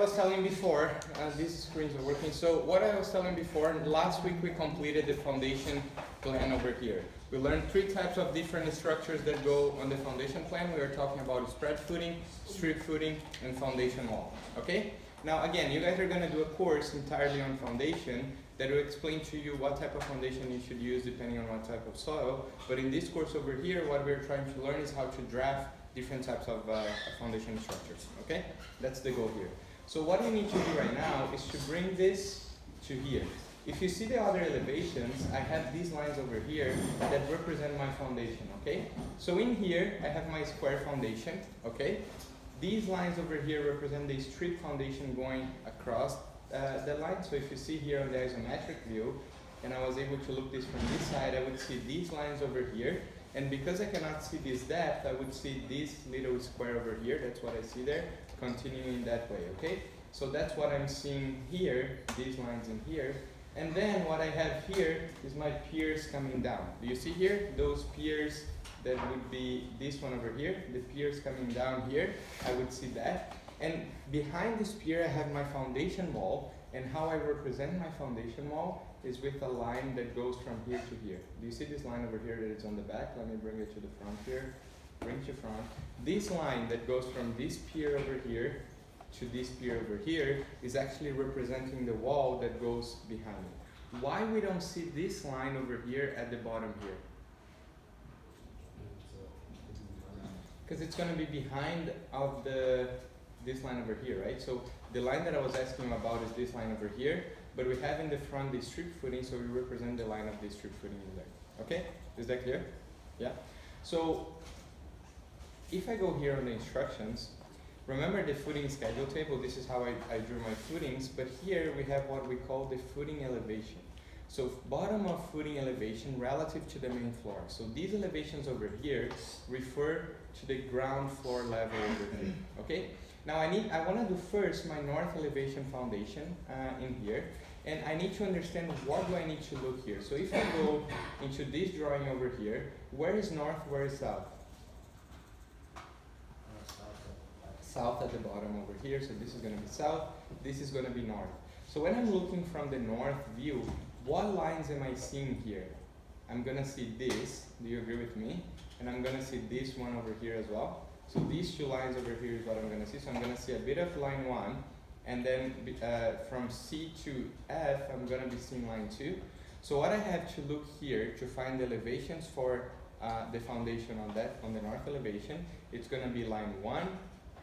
was telling before, these screens are working. So what I was telling before, last week we completed the foundation plan over here. We learned 3 types of different structures that go on the foundation plan. We were talking about spread footing, strip footing, and foundation wall. Okay? Now again, you guys are going to do a course entirely on foundation that will explain to you what type of foundation you should use depending on what type of soil. But in this course over here, what we're trying to learn is how to draft different types of foundation structures. Okay? That's the goal here. So what we need to do right now is to bring this to here. If you see the other elevations, I have these lines over here that represent my foundation, okay? So in here, I have my square foundation, okay? These lines over here represent the strip foundation going across the line. So if you see here on the isometric view, and I was able to look this from this side, I would see these lines over here. And because I cannot see this depth, I would see this little square over here. That's what I see there, continuing that way, okay? So that's what I'm seeing here, these lines in here. And then what I have here is my piers coming down. Do you see here? Those piers that would be this one over here, the piers coming down here, I would see that. And behind this pier, I have my foundation wall. And how I represent my foundation wall is with a line that goes from here to here. Do you see this line over here that is on the back? Let me bring it to the front here. Bring to front. This line that goes from this pier over here to this pier over here is actually representing the wall that goes behind it. Why we don't see this line over here at the bottom here? Because it's going to be behind of this line over here, right? So the line that I was asking about is this line over here, but we have in the front the strip footing, so we represent the line of the strip footing in there. Okay? Is that clear? Yeah? So if I go here on the instructions, remember the footing schedule table. This is how I drew my footings, but here we have what we call the footing elevation. So bottom of footing elevation relative to the main floor. So these elevations over here refer to the ground floor level over here. Okay? Now I want to do first my north elevation foundation in here, and I need to understand what do I need to look here. So if I go into this drawing over here, where is north, where is south? South at the bottom over here, so this is going to be south, this is going to be north. So when I'm looking from the north view, what lines am I seeing here? I'm going to see this, do you agree with me? And I'm going to see this one over here as well. So these 2 lines over here is what I'm going to see. So I'm going to see a bit of line 1, and then from C to F, I'm going to be seeing line 2. So what I have to look here to find the elevations for the foundation on the north elevation, it's going to be line 1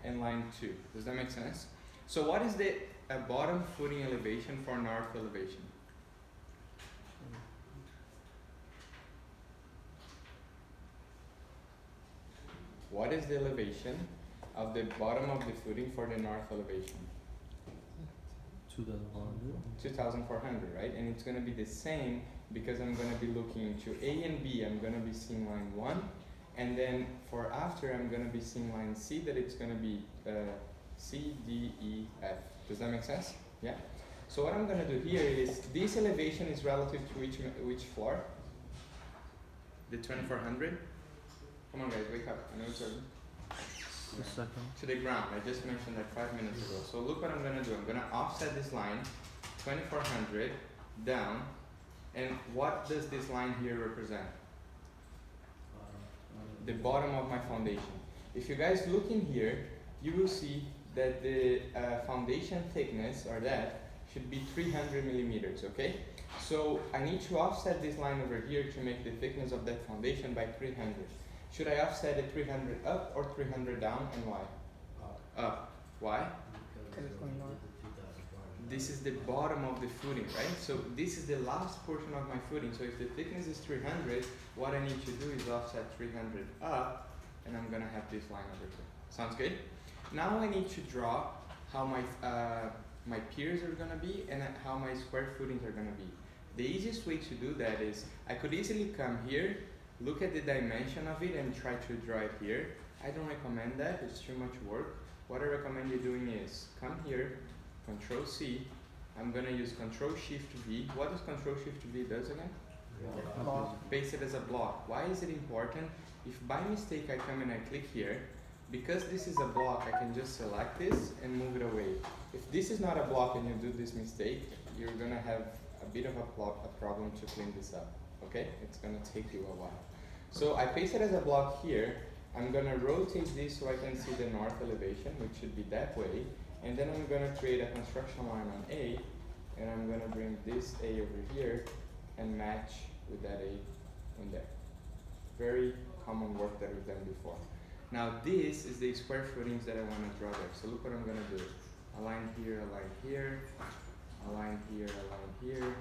and line 2. Does that make sense? So what is the bottom footing elevation for north elevation? What is the elevation of the bottom of the footing for the north elevation? 2,400. 2,400, right? And it's going to be the same because I'm going to be looking to A and B. I'm going to be seeing line 1. And then for after, I'm going to be seeing line C, that it's going to be C, D, E, F. Does that make sense? Yeah? So what I'm going to do here is, this elevation is relative to which floor? The 2,400? Come on guys, wake up. I know it's early. The second. To the ground. I just mentioned that 5 minutes ago. So look what I'm going to do. I'm going to offset this line, 2,400, down. And what does this line here represent? The bottom of my foundation. If you guys look in here, you will see that the foundation thickness, or that, should be 300 millimeters, okay? So I need to offset this line over here to make the thickness of that foundation by 300. Should I offset it 300 up or 300 down, and why? Up. Why? Because it's going north. This is the bottom of the footing, right? So this is the last portion of my footing. So if the thickness is 300, what I need to do is offset 300 up, and I'm gonna have this line over here. Sounds good? Now I need to draw how my piers are gonna be and how my square footings are gonna be. The easiest way to do that is, I could easily come here, look at the dimension of it and try to draw it here. I don't recommend that, it's too much work. What I recommend you doing is, come here, Control C, I'm gonna use Control Shift V. What does Control Shift V does again? Block. Paste it as a block. Why is it important? If by mistake I come and I click here, because this is a block, I can just select this and move it away. If this is not a block and you do this mistake, you're gonna have a bit of a problem to clean this up, okay? It's gonna take you a while. So I paste it as a block here. I'm gonna rotate this so I can see the north elevation, which should be that way. And then I'm gonna create a construction line on A, and I'm gonna bring this A over here and match with that A in there. Very common work that we've done before. Now this is the square footings that I wanna draw there. So look what I'm gonna do. A line here, a line here, a line here, a line here.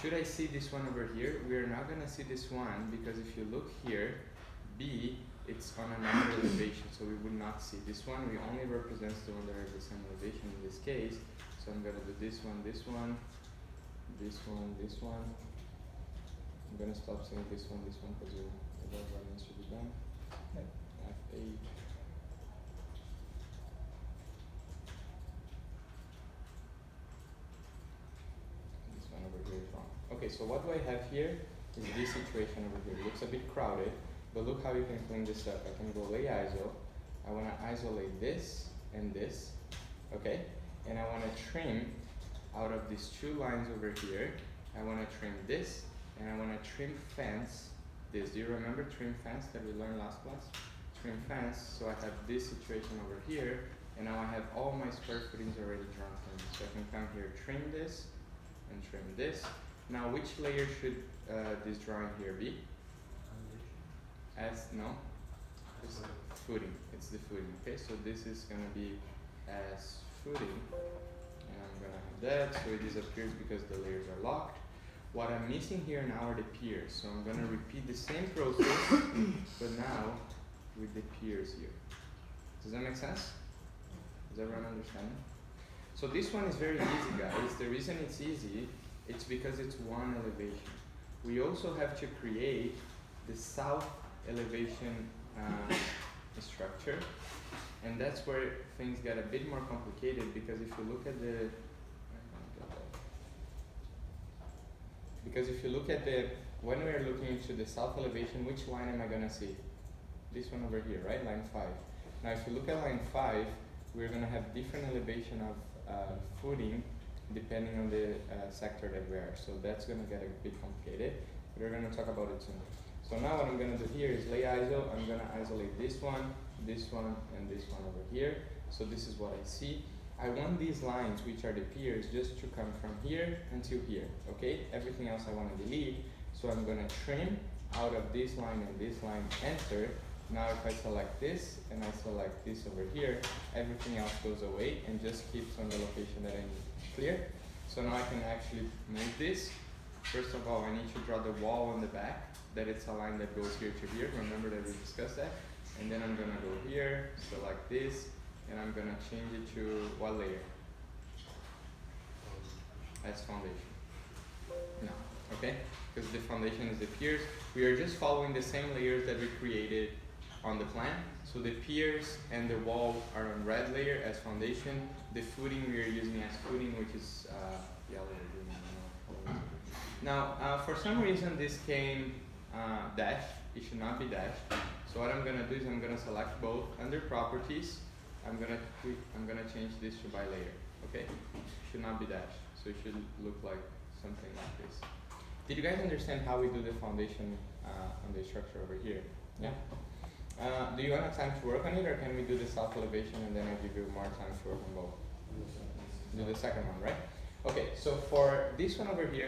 Should I see this one over here? We are not gonna see this one because if you look here, B, it's on another elevation, so we would not see this one. We only represent the one that are the same elevation in this case. So I'm gonna do this one, this one, this one, this one. I'm gonna stop saying this one because what needs to be done. F8. This one over here is wrong. Okay, so what do I have here is this situation over here. It looks a bit crowded, but look how you can clean this up. I can go lay ISO. I want to isolate this and this, okay? And I want to trim out of these two lines over here. I want to trim this, and I want to trim fence this. Do you remember trim fence that we learned last class? Trim fence, so I have this situation over here, and now I have all my square footings already drawn for me. So I can come here, trim this, and trim this. Now which layer should this drawing here be? As, no? It's footing, it's the footing, okay? So this is gonna be as footing, and I'm gonna have that, so it disappears because the layers are locked. What I'm missing here now are the piers, so I'm gonna repeat the same process, but now with the piers here. Does that make sense? Does everyone understand? So this one is very easy, guys. The reason it's easy, it's because it's one elevation. We also have to create the south elevation structure, and that's where things get a bit more complicated, because if you look at the when we are looking into the south elevation, which line am I gonna see? This one over here, right? Line 5. Now if you look at line 5, we're gonna have different elevation of footing depending on the sector that we are. So that's gonna get a bit complicated. We're gonna talk about it soon. So now what I'm gonna do here is lay ISO. I'm gonna isolate this one, and this one over here. So this is what I see. I want these lines, which are the piers, just to come from here until here, okay? Everything else I want to delete. So I'm gonna trim out of this line and this line, enter. Now if I select this and I select this over here, everything else goes away and just keeps on the location that I need. Clear? So now I can actually move this. First of all, I need to draw the wall on the back, that it's a line that goes here to here. Remember that we discussed that? And then I'm gonna go here, select this, and I'm gonna change it to what layer? As foundation. No, okay? Because the foundation is the piers. We are just following the same layers that we created on the plan. So the piers and the wall are on red layer as foundation. The footing we are using as footing, which is yellow. Now, for some reason this came dashed. It should not be dashed. So what I'm gonna do is I'm gonna select both. Under properties, I'm gonna change this to by layer. Okay? It should not be dashed. So it should look like something like this. Did you guys understand how we do the foundation on the structure over here? Yeah? Do you want time to work on it, or can we do the south elevation and then I give you more time to work on both? Do the second one, right? Okay, so for this one over here,